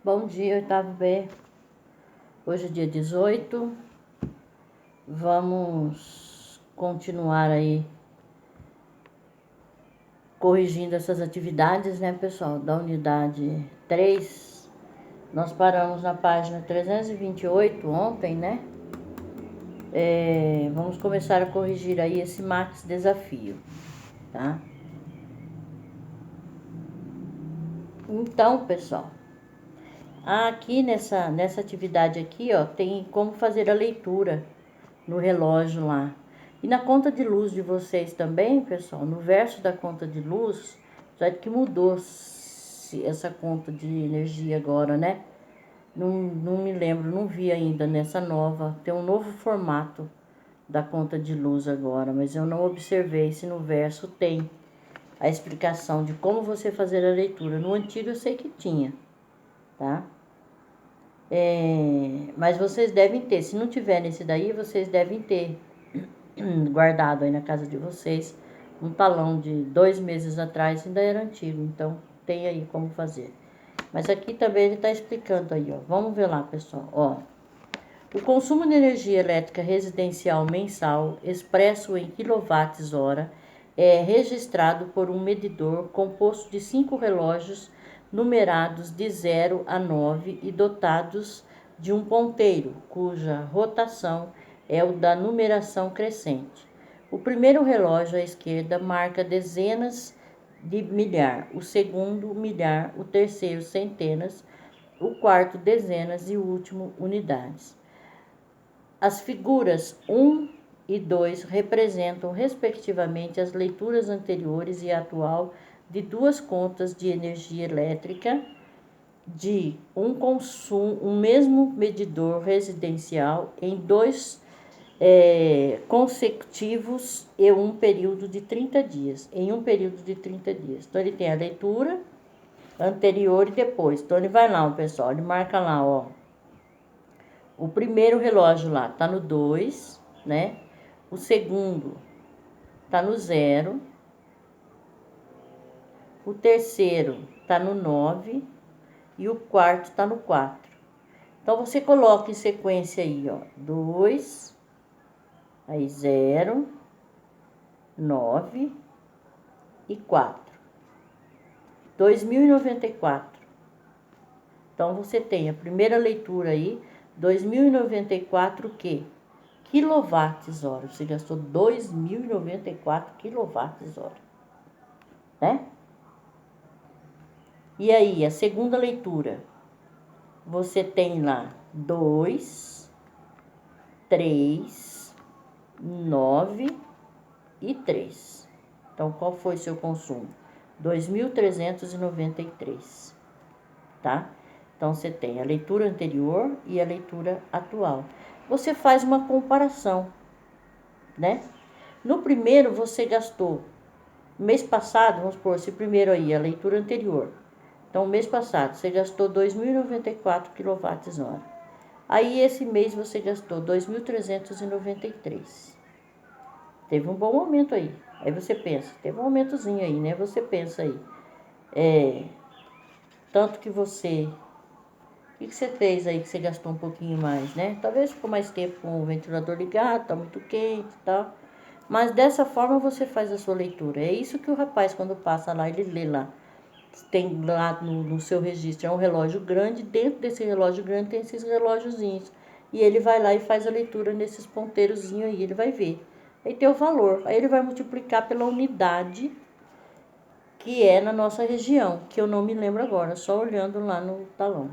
Bom dia, oitavo B. Hoje é dia 18. Vamos continuar aí corrigindo essas atividades, né, pessoal? Da unidade 3. Nós paramos na página 328 ontem, né? Vamos começar a corrigir aí esse Max Desafio, tá? Então, pessoal, aqui nessa atividade aqui, ó, tem como fazer a leitura no relógio lá. E na conta de luz de vocês também, pessoal, no verso da conta de luz, já que mudou essa conta de energia agora, né? Não me lembro, não vi ainda nessa nova. Tem um novo formato da conta de luz agora, mas eu não observei se no verso tem a explicação de como você fazer a leitura. No antigo eu sei que tinha, tá? Mas vocês devem ter, se não tiver nesse daí, vocês devem ter guardado aí na casa de vocês um talão de 2 meses atrás, ainda era antigo, então tem aí como fazer. Mas aqui também ele está explicando aí, ó. Vamos ver lá, pessoal, ó. O consumo de energia elétrica residencial mensal, expresso em kWh, é registrado por um medidor composto de 5 relógios numerados de 0 a 9 e dotados de um ponteiro, cuja rotação é o da numeração crescente. O primeiro relógio à esquerda marca dezenas de milhar, o segundo milhar, o terceiro centenas, o quarto dezenas e o último unidades. As figuras 1 e 2 representam, respectivamente, as leituras anteriores e atual de duas contas de energia elétrica de um mesmo medidor residencial em dois consecutivos e um período de 30 dias. Então, ele tem a leitura anterior e depois. Então, ele vai lá, pessoal, ele marca lá, ó. O primeiro relógio lá tá no 2, né? O segundo tá no 0. O terceiro tá no 9 e o quarto tá no 4. Então você coloca em sequência aí, ó, 2, aí 0, 9 e 4. 2094. Então você tem a primeira leitura aí, 2094 o quê? Quilowatts-hora. Você gastou 2094 quilowatts-hora, né? E aí, a segunda leitura, você tem lá 2, 3, 9 e 3. Então, qual foi seu consumo? 2.393, tá? Então, você tem a leitura anterior e a leitura atual. Você faz uma comparação, né? No primeiro, você gastou, mês passado, vamos supor, esse primeiro aí, a leitura anterior. Então, mês passado, você gastou 2.094 kWh. Aí, esse mês, você gastou 2.393. Teve um bom aumento aí. Aí você pensa, teve um aumentozinho aí, né? Você pensa aí, tanto que você... O que você fez aí que você gastou um pouquinho mais, né? Talvez ficou mais tempo com o ventilador ligado, tá muito quente e tal. Mas dessa forma você faz a sua leitura. É isso que o rapaz, quando passa lá, ele lê lá. Tem lá no seu registro, é um relógio grande, dentro desse relógio grande tem esses relógiozinhos. E ele vai lá e faz a leitura nesses ponteirozinhos aí, ele vai ver. Aí tem o valor, aí ele vai multiplicar pela unidade que é na nossa região, que eu não me lembro agora, só olhando lá no talão.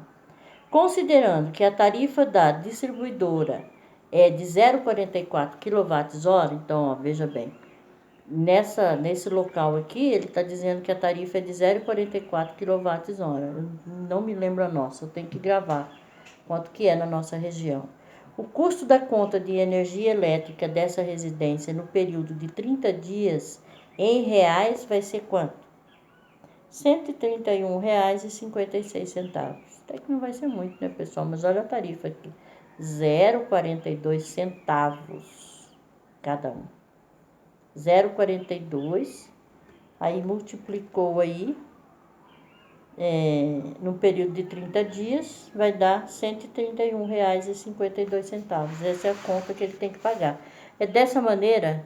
Considerando que a tarifa da distribuidora é de 0,44 kWh, então, ó, veja bem, nesse local aqui, ele está dizendo que a tarifa é de 0,44 kWh. Não me lembro a nossa, eu tenho que gravar quanto que é na nossa região. O custo da conta de energia elétrica dessa residência no período de 30 dias em reais vai ser quanto? R$ 131,56. Até que não vai ser muito, né, pessoal? Mas olha a tarifa aqui. 0,42 centavos cada um. 0,42, aí multiplicou aí, no período de 30 dias, vai dar R$ 131,52. Essa é a conta que ele tem que pagar. É dessa maneira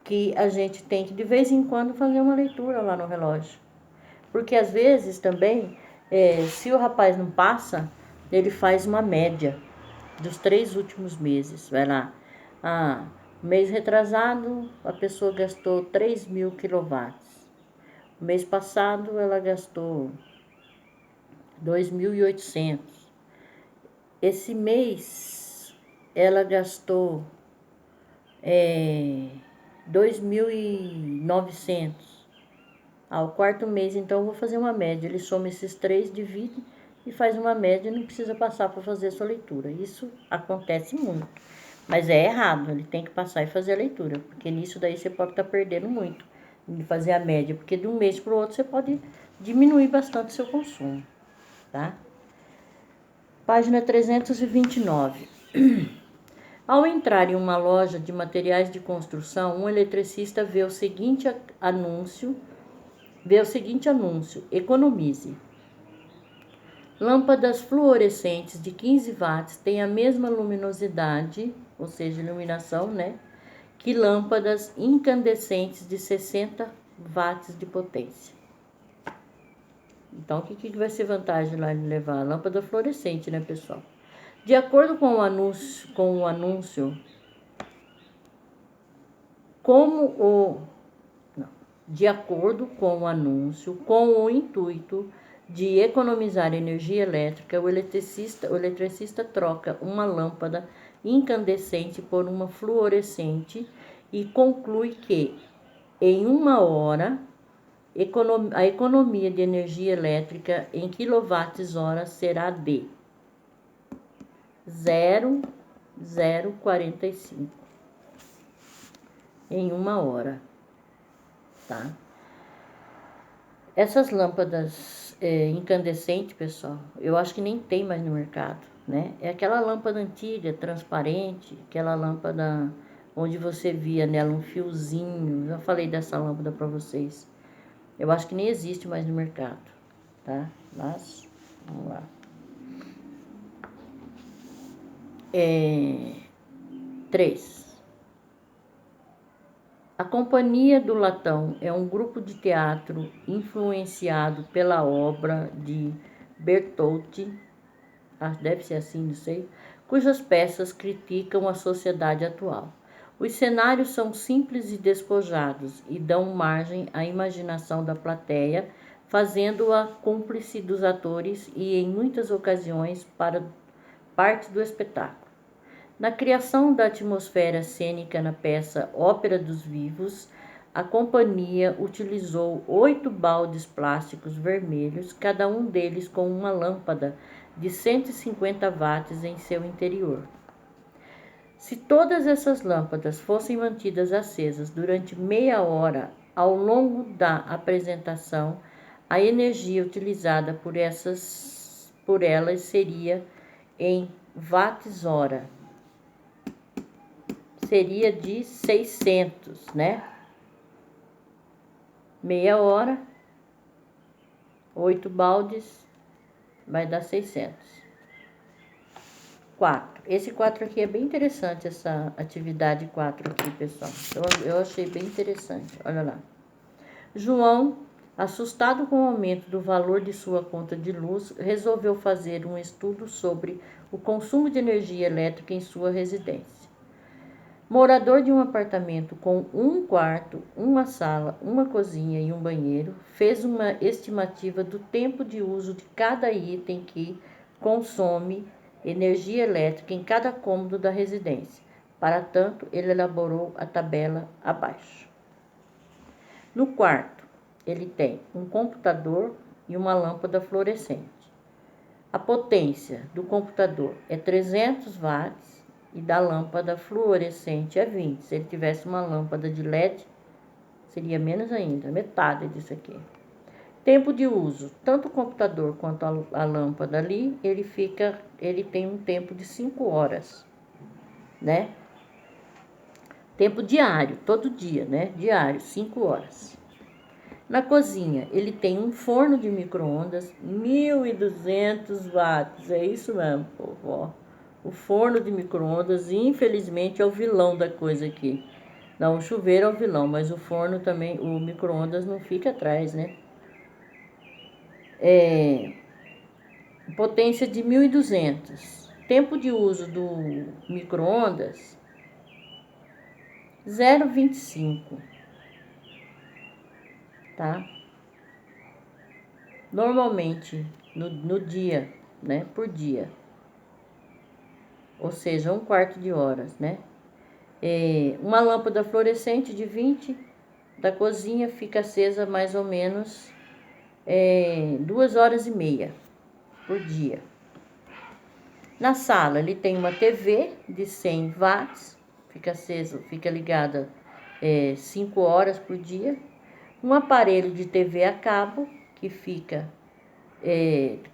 que a gente tem que, de vez em quando, fazer uma leitura lá no relógio. Porque, às vezes, também, se o rapaz não passa, ele faz uma média dos 3 últimos meses. Vai lá. Mês retrasado, a pessoa gastou 3.000 quilowatts. Mês passado, ela gastou 2.800. Esse mês, ela gastou 2.900. O quarto mês, então, eu vou fazer uma média. Ele soma esses 3, divide e faz uma média, não precisa passar para fazer a sua leitura. Isso acontece muito. Mas é errado, ele tem que passar e fazer a leitura, porque nisso daí você pode estar perdendo muito de fazer a média, porque de um mês para o outro você pode diminuir bastante o seu consumo, tá? Página 329. Ao entrar em uma loja de materiais de construção, um eletricista vê o seguinte anúncio: economize. Lâmpadas fluorescentes de 15 watts têm a mesma luminosidade, ou seja, iluminação, né, que lâmpadas incandescentes de 60 watts de potência. Então, o que vai ser vantagem lá de levar a lâmpada fluorescente, né, pessoal? De acordo com o anúncio, com o intuito de economizar energia elétrica, o eletricista troca uma lâmpada incandescente por uma fluorescente e conclui que, em 1 hora, a economia de energia elétrica em kWh será de 0,045 em 1 hora, tá? Essas lâmpadas incandescentes, pessoal, eu acho que nem tem mais no mercado, né? É aquela lâmpada antiga, transparente, aquela lâmpada onde você via nela um fiozinho. Já falei dessa lâmpada para vocês. Eu acho que nem existe mais no mercado, tá? Mas, vamos lá. 3. A Companhia do Latão é um grupo de teatro influenciado pela obra de Bertoldi, deve ser assim, não sei, cujas peças criticam a sociedade atual. Os cenários são simples e despojados e dão margem à imaginação da plateia, fazendo-a cúmplice dos atores e, em muitas ocasiões, para parte do espetáculo. Na criação da atmosfera cênica na peça Ópera dos Vivos, a companhia utilizou 8 baldes plásticos vermelhos, cada um deles com uma lâmpada de 150 watts em seu interior. Se todas essas lâmpadas fossem mantidas acesas durante meia hora ao longo da apresentação, a energia utilizada por elas seria em watts-hora. Seria de 600, né? Meia hora, 8 baldes, vai dar 600. 4. Esse 4 aqui é bem interessante, essa atividade 4 aqui, pessoal. Eu achei bem interessante, olha lá. João, assustado com o aumento do valor de sua conta de luz, resolveu fazer um estudo sobre o consumo de energia elétrica em sua residência. Morador de um apartamento com 1 quarto, 1 sala, 1 cozinha e 1 banheiro, fez uma estimativa do tempo de uso de cada item que consome energia elétrica em cada cômodo da residência. Para tanto, ele elaborou a tabela abaixo. No quarto, ele tem um computador e uma lâmpada fluorescente. A potência do computador é 300 watts e da lâmpada fluorescente é 20. Se ele tivesse uma lâmpada de LED, seria menos ainda, metade disso aqui. Tempo de uso, tanto o computador quanto a lâmpada ali, ele tem um tempo de 5 horas, né? Tempo diário, todo dia, né? Diário, 5 horas. Na cozinha, ele tem um forno de micro-ondas, 1.200 watts, é isso mesmo, povo, ó. O forno de micro-ondas, infelizmente, é o vilão da coisa aqui. Não, o chuveiro é o vilão, mas o forno também, o micro-ondas não fica atrás, né? Potência de 1.200. Tempo de uso do micro-ondas, 0,25, tá? Normalmente, no dia, né? Por dia. Ou seja, 1/4 de horas, né? Uma lâmpada fluorescente de 20 da cozinha fica acesa mais ou menos 2 horas e meia por dia. Na sala, ele tem uma TV de 100 watts, fica acesa, fica ligada 5 horas por dia. Um aparelho de TV a cabo, que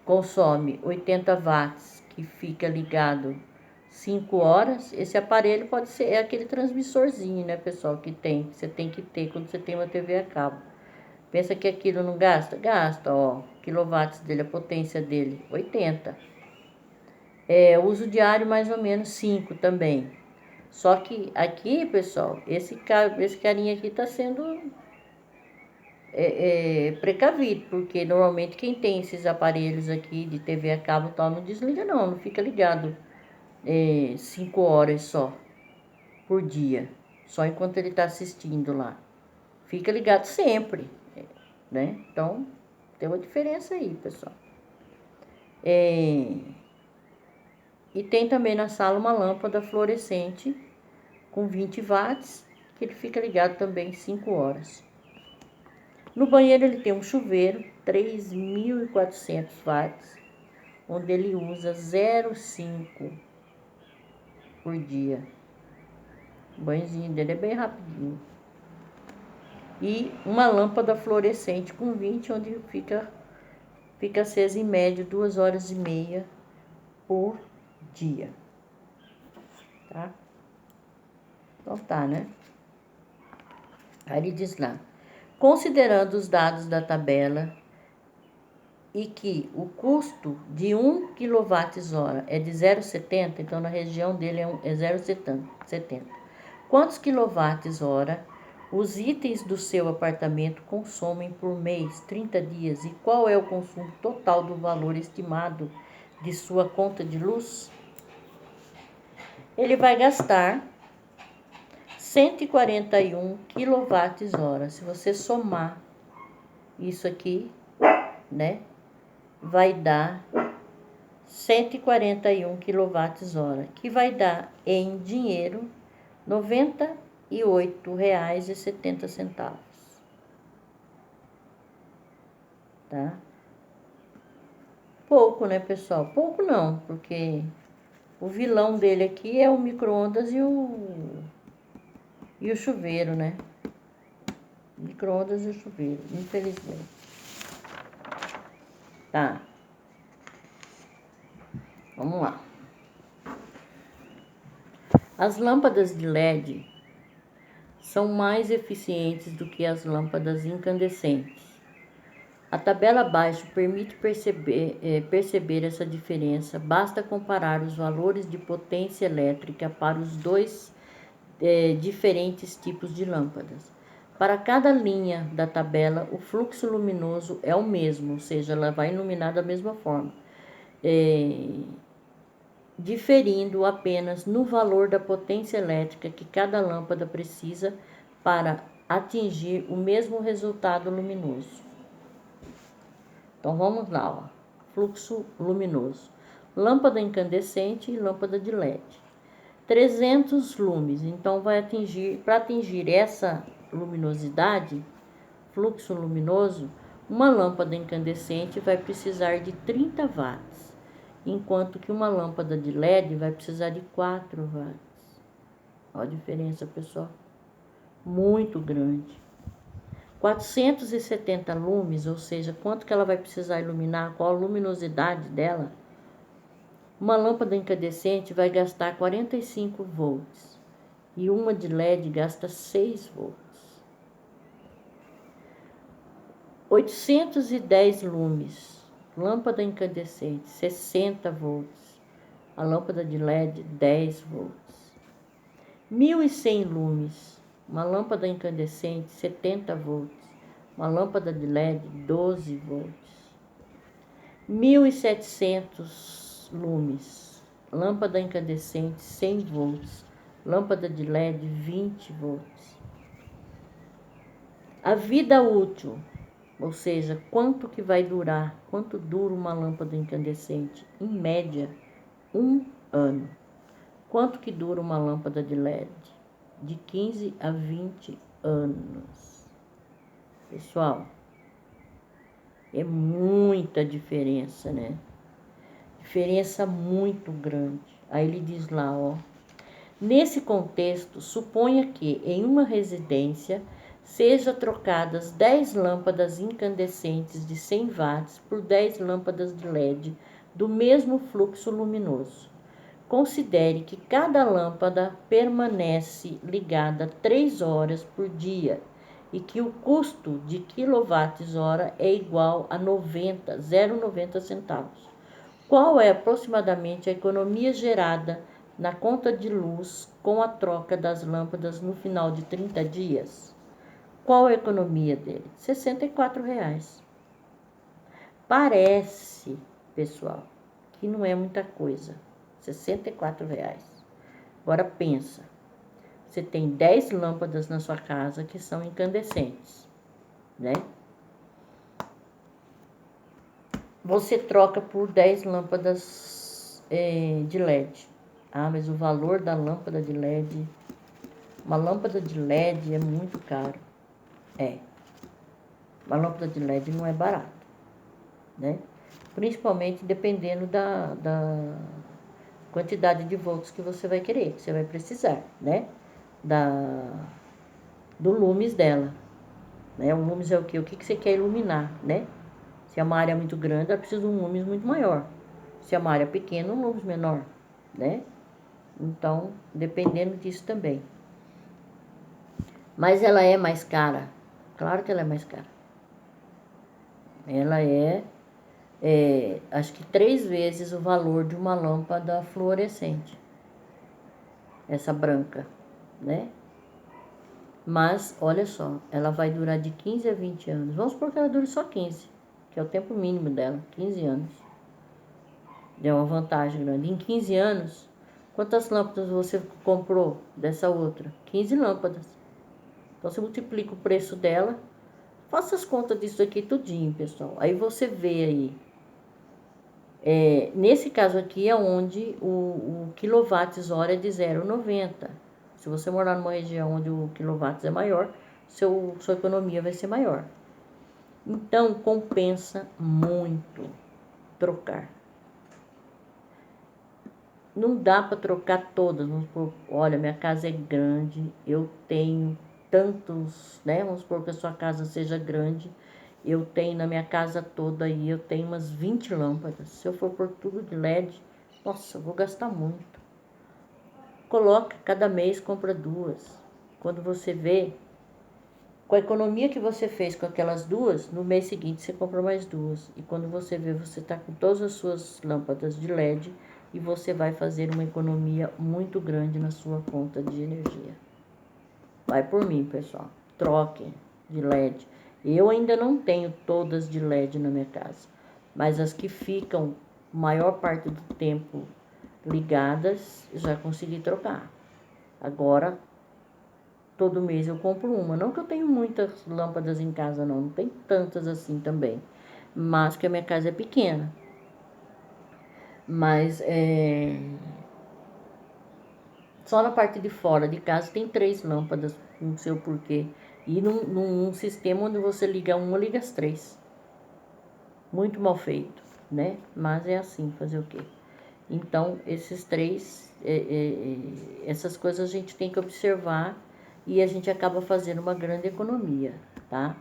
consome 80 watts, que fica ligado 5 horas. Esse aparelho pode ser aquele transmissorzinho, né, pessoal, que você tem que ter quando você tem uma TV a cabo. Pensa que aquilo não gasta? Gasta, ó. Quilowatts dele, a potência dele, 80. Uso diário mais ou menos 5 também. Só que aqui, pessoal, esse carinha aqui está sendo precavido, porque normalmente quem tem esses aparelhos aqui de TV a cabo e tal, não desliga não fica ligado 5 horas só por dia, só enquanto ele está assistindo lá. Fica ligado sempre, né? Então, tem uma diferença aí, pessoal. E tem também na sala uma lâmpada fluorescente com 20 watts, que ele fica ligado também 5 horas. No banheiro ele tem um chuveiro, 3.400 watts, onde ele usa 0,5 por dia. O banhozinho dele é bem rapidinho. E uma lâmpada fluorescente com 20, onde fica acesa em média 2 horas e meia por dia. Tá? Então tá, né? Aí ele diz lá, considerando os dados da tabela e que o custo de 1 kWh é de 0,70, então na região dele é 0,70. Quantos kWh os itens do seu apartamento consomem por mês, 30 dias? E qual é o consumo total do valor estimado de sua conta de luz? Ele vai gastar 141 kWh. Se você somar isso aqui, né, vai dar 141 kWh, que vai dar em dinheiro R$ 98,70. Tá? Pouco, né, pessoal? Pouco não, porque o vilão dele aqui é o micro-ondas e o chuveiro, né? Micro-ondas e o chuveiro, infelizmente. Tá. Vamos lá. As lâmpadas de LED são mais eficientes do que as lâmpadas incandescentes. A tabela abaixo permite perceber essa diferença. Basta comparar os valores de potência elétrica para os dois diferentes tipos de lâmpadas. Para cada linha da tabela, o fluxo luminoso é o mesmo, ou seja, ela vai iluminar da mesma forma, diferindo apenas no valor da potência elétrica que cada lâmpada precisa para atingir o mesmo resultado luminoso. Então vamos lá, ó. Fluxo luminoso. Lâmpada incandescente e lâmpada de LED. 300 lumes. Então para atingir essa luminosidade, fluxo luminoso, uma lâmpada incandescente vai precisar de 30 watts, enquanto que uma lâmpada de LED vai precisar de 4 watts. Olha a diferença, pessoal. Muito grande. 470 lumes, ou seja, quanto que ela vai precisar iluminar, qual a luminosidade dela. Uma lâmpada incandescente vai gastar 45 volts e uma de LED gasta 6 volts. 810 lumes, lâmpada incandescente, 60 volts. A lâmpada de LED, 10 volts. 1.100 lumes, uma lâmpada incandescente, 70 volts. Uma lâmpada de LED, 12 volts. 1.700 lumes, lâmpada incandescente, 100 volts. Lâmpada de LED, 20 volts. A vida útil, ou seja, quanto que vai durar, quanto dura uma lâmpada incandescente? Em média, 1 ano. Quanto que dura uma lâmpada de LED? De 15 a 20 anos. Pessoal, é muita diferença, né? Diferença muito grande. Aí ele diz lá, ó. Nesse contexto, suponha que em uma residência seja trocadas 10 lâmpadas incandescentes de 100 watts por 10 lâmpadas de LED do mesmo fluxo luminoso. Considere que cada lâmpada permanece ligada 3 horas por dia e que o custo de kWh é igual a 0,90 centavos. Qual é aproximadamente a economia gerada na conta de luz com a troca das lâmpadas no final de 30 dias? Qual a economia dele? R$ 64,00. Parece, pessoal, que não é muita coisa. R$ 64,00. Agora pensa, você tem 10 lâmpadas na sua casa que são incandescentes, né? Você troca por 10 lâmpadas de LED. Ah, mas o valor da lâmpada de LED, uma lâmpada de LED é muito caro. Uma lâmpada de LED não é barato, né? Principalmente dependendo da quantidade de volts que você vai querer, que você vai precisar, né? Do lumes dela, né? O lumes é o quê? O que você quer iluminar, né? Se é uma área muito grande, ela precisa de um lumes muito maior. Se é uma área pequena, um lumes menor, né? Então, dependendo disso também. Mas ela é mais cara? Claro que ela é mais cara. Ela acho que 3 vezes o valor de uma lâmpada fluorescente. Essa branca, né? Mas, olha só, ela vai durar de 15 a 20 anos. Vamos supor que ela dure só 15, que é o tempo mínimo dela, 15 anos. É uma vantagem grande. Em 15 anos, quantas lâmpadas você comprou dessa outra? 15 lâmpadas. Então, você multiplica o preço dela. Faça as contas disso aqui tudinho, pessoal. Aí você vê aí. Nesse caso aqui é onde o quilowatts-hora é de 0,90. Se você morar numa região onde o quilowatts é maior, sua economia vai ser maior. Então, compensa muito trocar. Não dá para trocar todas. Vamos supor, olha, minha casa é grande, eu tenho tantos, né? Vamos supor que a sua casa seja grande, eu tenho na minha casa toda aí, eu tenho umas 20 lâmpadas. Se eu for por tudo de LED, nossa, eu vou gastar muito. Coloca, cada mês compra 2. Quando você vê, com a economia que você fez com aquelas 2, no mês seguinte você compra mais 2. E quando você vê, você está com todas as suas lâmpadas de LED e você vai fazer uma economia muito grande na sua conta de energia. Vai por mim, pessoal. Troquem de LED. Eu ainda não tenho todas de LED na minha casa, mas as que ficam maior parte do tempo ligadas, já consegui trocar. Agora, todo mês eu compro uma. Não que eu tenho muitas lâmpadas em casa, não tem tantas assim também, mas que a minha casa é pequena. Mas só na parte de fora de casa tem 3 lâmpadas, não sei o porquê. E num sistema onde você liga uma, liga as 3. Muito mal feito, né? Mas é assim, fazer o quê? Então, esses 3, essas coisas a gente tem que observar e a gente acaba fazendo uma grande economia, tá?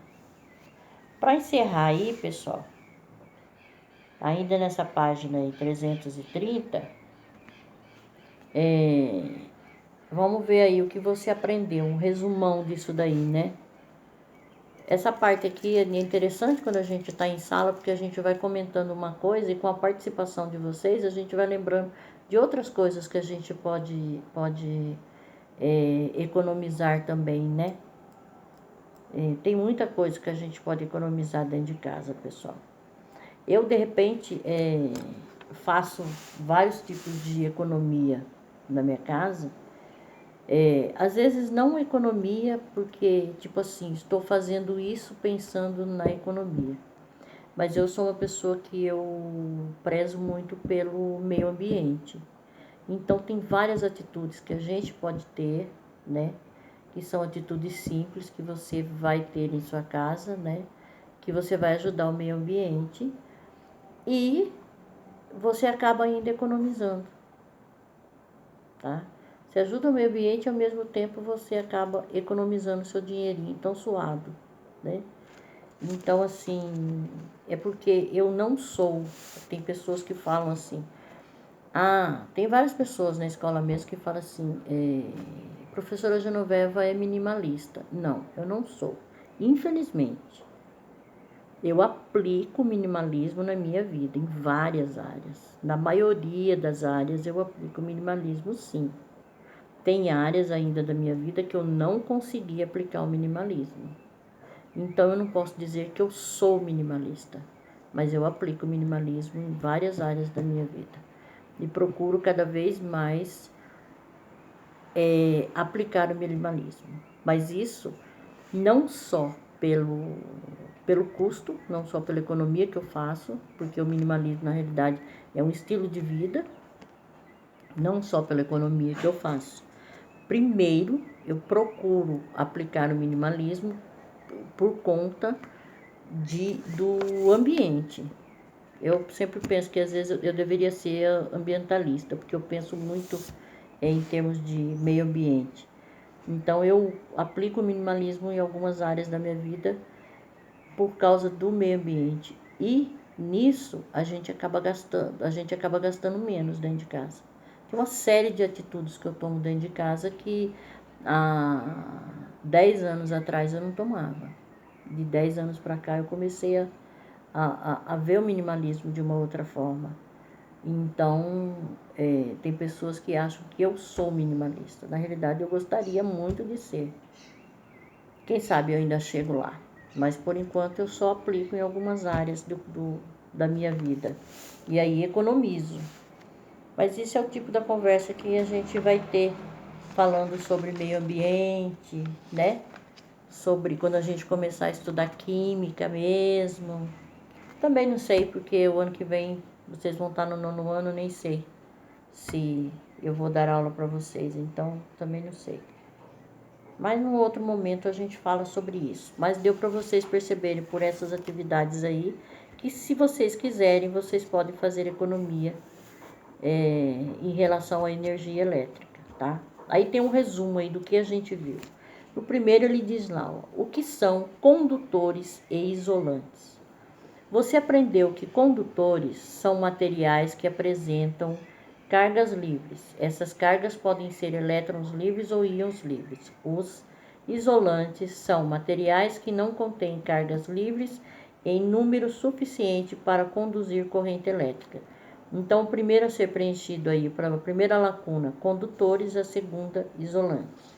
Para encerrar aí, pessoal, ainda nessa página aí, 330, vamos ver aí o que você aprendeu, um resumão disso daí, né? essa parte aqui é interessante quando a gente está em sala, porque a gente vai comentando uma coisa e com a participação de vocês, a gente vai lembrando de outras coisas que a gente pode economizar também, né? Tem muita coisa que a gente pode economizar dentro de casa, pessoal. Eu, de repente, faço vários tipos de economia na minha casa. Às vezes não economia, porque, tipo assim, estou fazendo isso pensando na economia. Mas eu sou uma pessoa que eu prezo muito pelo meio ambiente. Então, tem várias atitudes que a gente pode ter, né? Que são atitudes simples que você vai ter em sua casa, né? Que você vai ajudar o meio ambiente e você acaba ainda economizando, tá? Você ajuda o meio ambiente e ao mesmo tempo você acaba economizando seu dinheirinho tão suado, né? Então, assim, é porque eu não sou. Tem pessoas que falam assim. Tem várias pessoas na escola mesmo que falam assim: professora Genoveva é minimalista. Não, eu não sou. Infelizmente, eu aplico minimalismo na minha vida, em várias áreas. Na maioria das áreas eu aplico minimalismo, sim. Tem áreas ainda da minha vida que eu não consegui aplicar o minimalismo. Então eu não posso dizer que eu sou minimalista, mas eu aplico minimalismo em várias áreas da minha vida. E procuro cada vez mais aplicar o minimalismo. Mas isso não só pelo custo, não só pela economia que eu faço, porque o minimalismo na realidade é um estilo de vida, não só pela economia que eu faço. Primeiro, eu procuro aplicar o minimalismo por conta do ambiente. Eu sempre penso que às vezes eu deveria ser ambientalista, porque eu penso muito em termos de meio ambiente. Então eu aplico o minimalismo em algumas áreas da minha vida por causa do meio ambiente. E nisso a gente acaba gastando menos dentro de casa. Tem uma série de atitudes que eu tomo dentro de casa que há 10 anos atrás eu não tomava. De 10 anos para cá eu comecei a ver o minimalismo de uma outra forma. Então, tem pessoas que acham que eu sou minimalista. Na realidade, eu gostaria muito de ser. Quem sabe eu ainda chego lá. Mas, por enquanto, eu só aplico em algumas áreas da minha vida. E aí, economizo. Mas isso é o tipo da conversa que a gente vai ter falando sobre meio ambiente, né? Sobre quando a gente começar a estudar química mesmo. Também não sei, porque o ano que vem vocês vão estar no 9º ano, nem sei se eu vou dar aula para vocês, então também não sei. Mas num outro momento a gente fala sobre isso. Mas deu para vocês perceberem por essas atividades aí, que se vocês quiserem, vocês podem fazer economia em relação à energia elétrica, tá? Aí tem um resumo aí do que a gente viu. No primeiro ele diz lá, ó, o que são condutores e isolantes. Você aprendeu que condutores são materiais que apresentam cargas livres. Essas cargas podem ser elétrons livres ou íons livres. Os isolantes são materiais que não contêm cargas livres em número suficiente para conduzir corrente elétrica. Então, o primeiro a ser preenchido aí, para a primeira lacuna, condutores, a segunda, isolantes.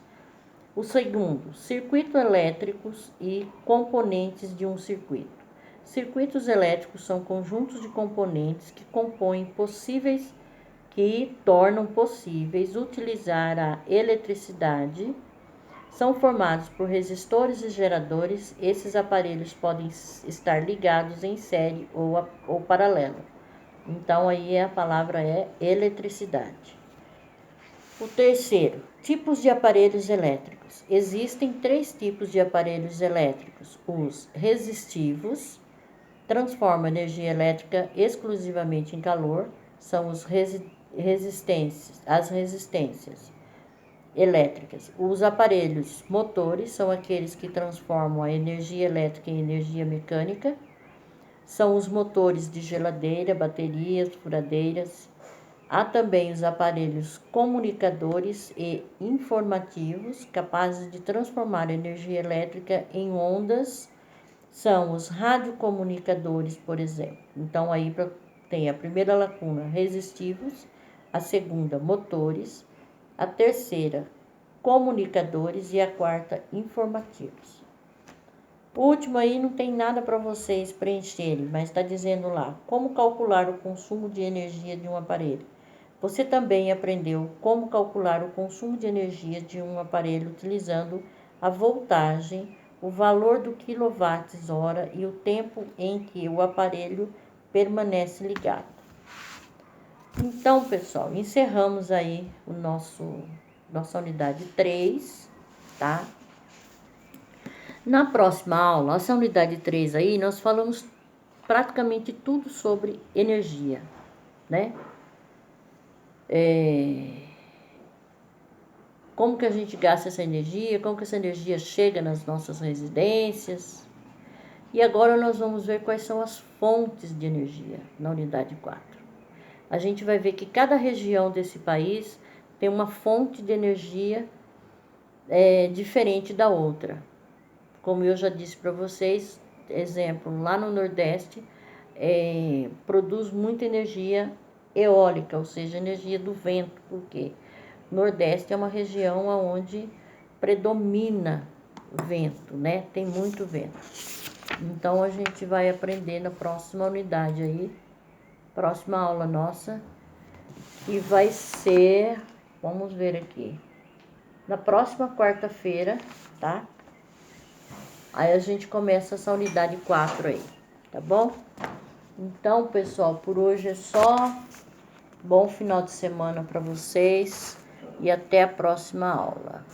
O segundo, circuitos elétricos e componentes de um circuito. Circuitos elétricos são conjuntos de componentes que tornam possíveis utilizar a eletricidade. São formados por resistores e geradores. Esses aparelhos podem estar ligados em série ou paralelo. Então, aí a palavra é eletricidade. O terceiro, tipos de aparelhos elétricos. Existem 3 tipos de aparelhos elétricos. Os resistivos, transformam energia elétrica exclusivamente em calor, são as resistências elétricas. Os aparelhos motores são aqueles que transformam a energia elétrica em energia mecânica. São os motores de geladeira, baterias, furadeiras. Há também os aparelhos comunicadores e informativos, capazes de transformar a energia elétrica em ondas são os radiocomunicadores, por exemplo. Então, aí tem a primeira lacuna, resistivos, a segunda, motores, a terceira, comunicadores e a quarta, informativos. O último aí não tem nada para vocês preencherem, mas está dizendo lá, como calcular o consumo de energia de um aparelho. Você também aprendeu como calcular o consumo de energia de um aparelho utilizando a voltagem, o valor do quilowatts-hora e o tempo em que o aparelho permanece ligado. Então, pessoal, encerramos aí nossa unidade 3, tá? Na próxima aula, essa unidade 3 aí, nós falamos praticamente tudo sobre energia, né? Como que a gente gasta essa energia, como que essa energia chega nas nossas residências. E agora nós vamos ver quais são as fontes de energia na unidade 4. A gente vai ver que cada região desse país tem uma fonte de energia diferente da outra. Como eu já disse para vocês, exemplo, lá no Nordeste, produz muita energia eólica, ou seja, energia do vento, porque o Nordeste é uma região onde predomina o vento, né? Tem muito vento. Então, a gente vai aprender na próxima unidade aí, próxima aula nossa, que vai ser, vamos ver aqui, na próxima quarta-feira, tá? Aí a gente começa essa unidade 4 aí, tá bom? Então, pessoal, por hoje é só. Bom final de semana para vocês e até a próxima aula.